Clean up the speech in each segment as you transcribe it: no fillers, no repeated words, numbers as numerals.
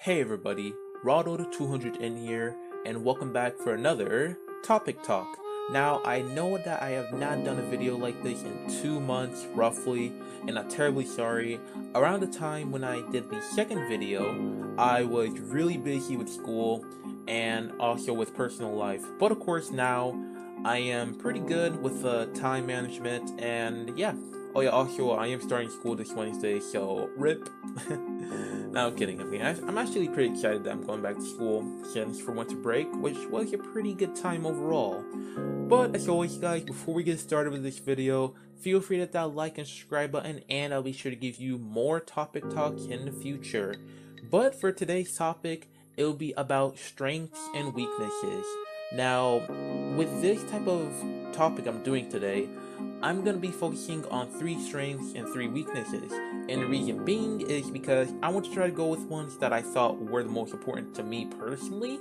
Hey everybody, Ronald 200 in here, and welcome back for another topic talk. Now, I know that I have not done a video like this in 2 months, roughly, and I'm terribly sorry. Around the time when I did the second video, I was really busy with school and also with personal life. But of course now, I am pretty good with time management, and yeah. Oh yeah, also, I am starting school this Wednesday, so RIP. No, I'm kidding. I'm actually pretty excited that I'm going back to school since for winter break, which was a pretty good time overall. But as always, guys, before we get started with this video, feel free to hit that like and subscribe button, and I'll be sure to give you more topic talks in the future. But for today's topic, it'll be about strengths and weaknesses. Now, with this type of topic I'm doing today, I'm going to be focusing on 3 strengths and 3 weaknesses. And the reason being is because I want to try to go with ones that I thought were the most important to me personally.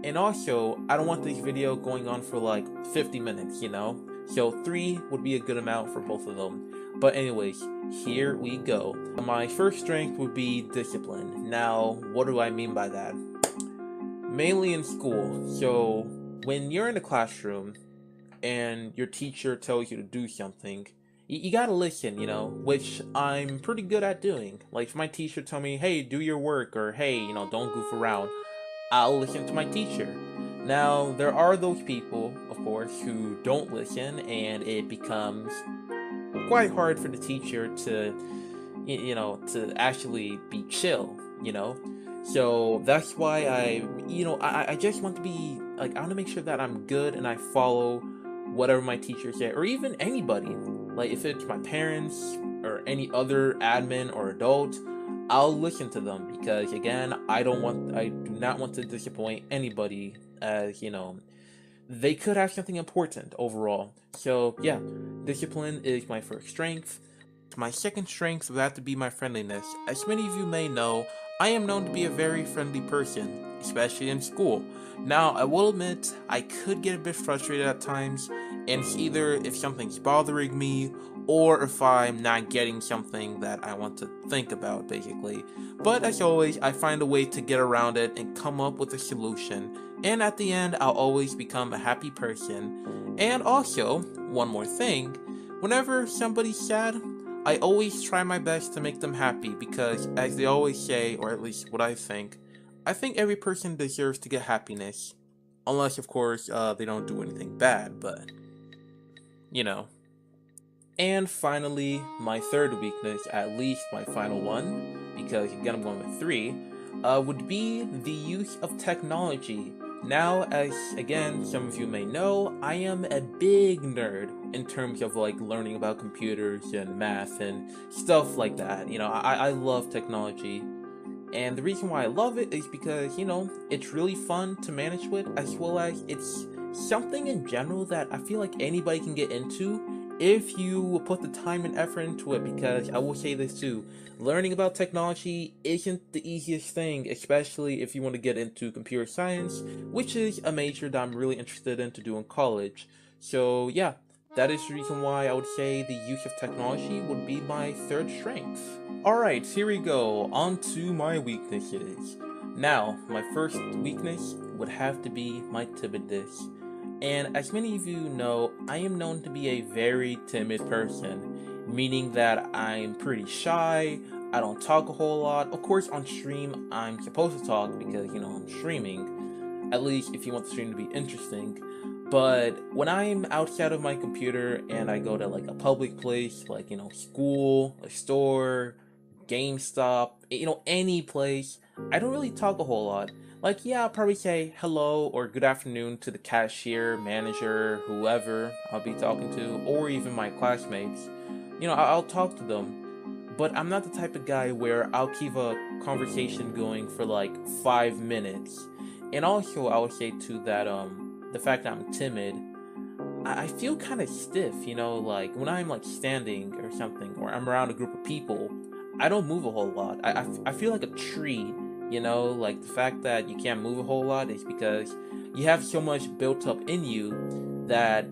And also, I don't want this video going on for like 50 minutes, you know? So 3 would be a good amount for both of them. But anyways, here we go. My first strength would be discipline. Now, what do I mean by that? Mainly in school. So, when you're in a classroom and your teacher tells you to do something, you gotta listen, you know, which I'm pretty good at doing. Like, if my teacher tell me, hey, do your work, or hey, you know, don't goof around, I'll listen to my teacher. Now, there are those people, of course, who don't listen, and it becomes quite hard for the teacher to, to actually be chill, you know? So that's why I just want to be, like, I want to make sure that I'm good and I follow whatever my teacher say, or even anybody. Like, if it's my parents or any other admin or adult, I'll listen to them because, again, I do not want to disappoint anybody, as you know, they could have something important overall. So yeah, discipline is my first strength. My second strength would have to be my friendliness. As many of you may know, I am known to be a very friendly person, especially in school. Now, I will admit, I could get a bit frustrated at times, and it's either if something's bothering me, or if I'm not getting something that I want to think about, basically. But as always, I find a way to get around it and come up with a solution, and at the end, I'll always become a happy person. And also, one more thing, whenever somebody's sad, I always try my best to make them happy because, as they always say, or at least what I think every person deserves to get happiness. Unless, of course, they don't do anything bad, but, you know. And finally, my third weakness, at least my final one, because again I'm going with 3, would be the use of technology. Now, as again, some of you may know, I am a big nerd in terms of like learning about computers and math and stuff like that. You know, I love technology. And the reason why I love it is because, you know, it's really fun to manage with, as well as it's something in general that I feel like anybody can get into if you put the time and effort into it. Because I will say this too, learning about technology isn't the easiest thing, especially if you want to get into computer science, which is a major that I'm really interested in to do in college. So yeah, that is the reason why I would say the use of technology would be my third strength. Alright, here we go, on to my weaknesses. Now, my first weakness would have to be my timidness. And as many of you know, I am known to be a very timid person, meaning that I'm pretty shy, I don't talk a whole lot. Of course, on stream, I'm supposed to talk because, you know, I'm streaming, at least if you want the stream to be interesting. But when I'm outside of my computer and I go to like a public place, like, you know, school, a store, GameStop, you know, any place, I don't really talk a whole lot. Like, yeah, I'll probably say hello or good afternoon to the cashier, manager, whoever I'll be talking to, or even my classmates. You know, I'll talk to them, but I'm not the type of guy where I'll keep a conversation going for like 5 minutes. And also, I would say too that, the fact that I'm timid, I feel kind of stiff, you know, like when I'm like standing or something, or I'm around a group of people, I don't move a whole lot. I feel like a tree, you know, like the fact that you can't move a whole lot is because you have so much built up in you that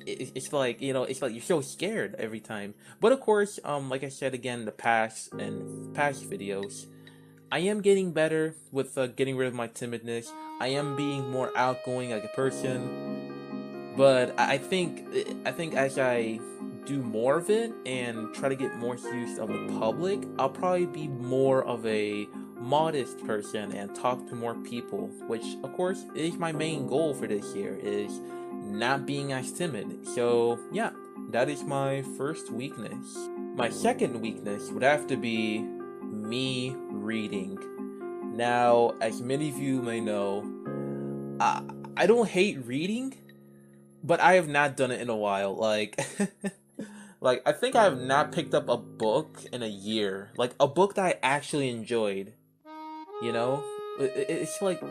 it's like, you know, it's like you're so scared every time. But of course, like I said again in the past videos, I am getting better with getting rid of my timidness. I am being more outgoing like a person, but I think as I do more of it and try to get more use of the public, I'll probably be more of a modest person and talk to more people, which of course is my main goal for this year, is not being as timid. So yeah, that is my first weakness. My second weakness would have to be me reading. Now, as many of you may know, I, I don't hate reading, but I have not done it in a while. Like, like I think I have not picked up a book in a year. Like a book that I actually enjoyed. You know, it's like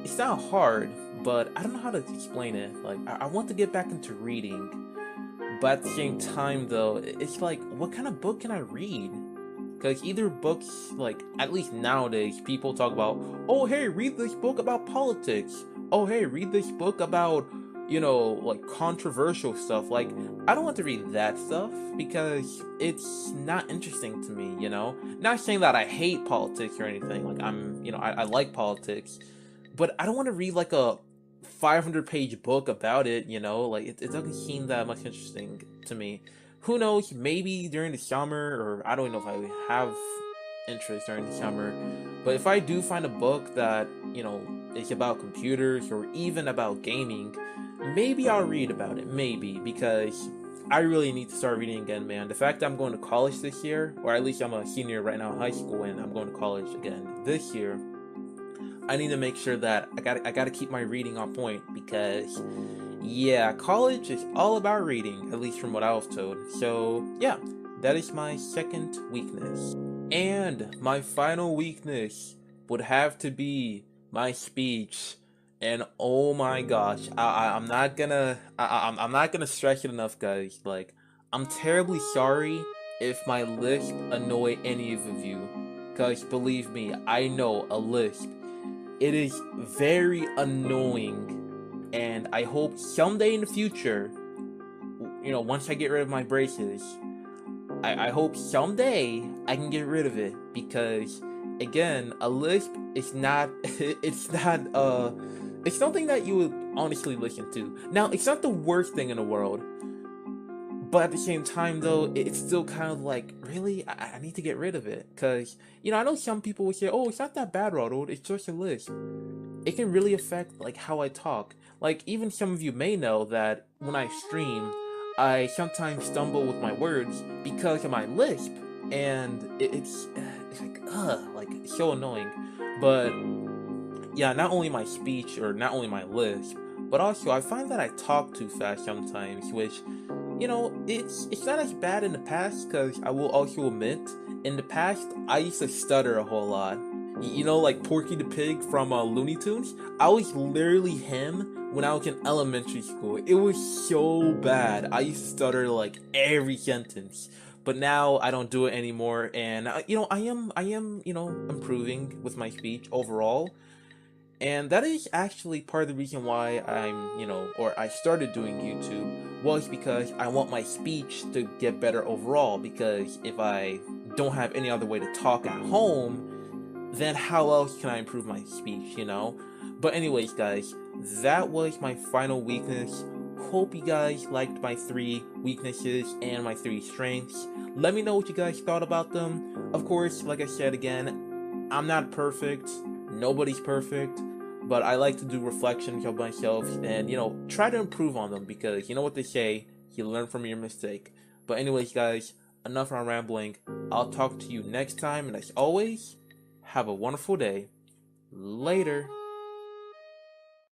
it's not hard, but I don't know how to explain it. Like, I want to get back into reading, but at the same time, though, it's like, what kind of book can I read? Because either books, like, at least nowadays, people talk about, oh, hey, read this book about politics. Oh, hey, read this book about, like, controversial stuff. Like, I don't want to read that stuff because it's not interesting to me, Not saying that I hate politics or anything. Like, I like politics. But I don't want to read, like, a 500-page book about it, Like, it doesn't seem that much interesting to me. Who knows, maybe during the summer, or I don't know if I have interest during the summer, but if I do find a book that, is about computers or even about gaming, maybe I'll read about it, maybe, because I really need to start reading again, man. The fact that I'm going to college this year, or at least I'm a senior right now in high school and I'm going to college again this year, I need to make sure that I gotta keep my reading on point because yeah, college is all about reading, at least from what I was told. So yeah, that is my second weakness. And my final weakness would have to be my speech. And oh my gosh, I'm not gonna I'm not gonna stress it enough, guys. Like, I'm terribly sorry if my lisp annoy any of you, cause believe me, I know a lisp. It is very annoying, and I hope someday in the future, once I get rid of my braces, I hope someday I can get rid of it, because again, a lisp is not it's something that you would honestly listen to. Now, it's not the worst thing in the world, but at the same time, though, it's still kind of like, really, I need to get rid of it, because I know some people would say, oh, it's not that bad, Ronald, it's just a lisp. It can really affect like how I talk. Like, even some of you may know that when I stream, I sometimes stumble with my words because of my lisp, and it's like it's so annoying. But yeah, not only my speech or not only my lisp, but also I find that I talk too fast sometimes, which it's not as bad in the past, because I will also admit, in the past I used to stutter a whole lot. Like Porky the Pig from Looney Tunes? I was literally him when I was in elementary school. It was so bad. I used to stutter like every sentence. But now I don't do it anymore, and I am improving with my speech overall. And that is actually part of the reason why or I started doing YouTube, was because I want my speech to get better overall, because if I don't have any other way to talk at home, then how else can I improve my speech, But anyways, guys, that was my final weakness. Hope you guys liked my 3 weaknesses and my 3 strengths. Let me know what you guys thought about them. Of course, like I said again, I'm not perfect. Nobody's perfect. But I like to do reflections of myself and, try to improve on them, because you know what they say, you learn from your mistake. But anyways, guys, enough on rambling. I'll talk to you next time, and as always, have a wonderful day. Later.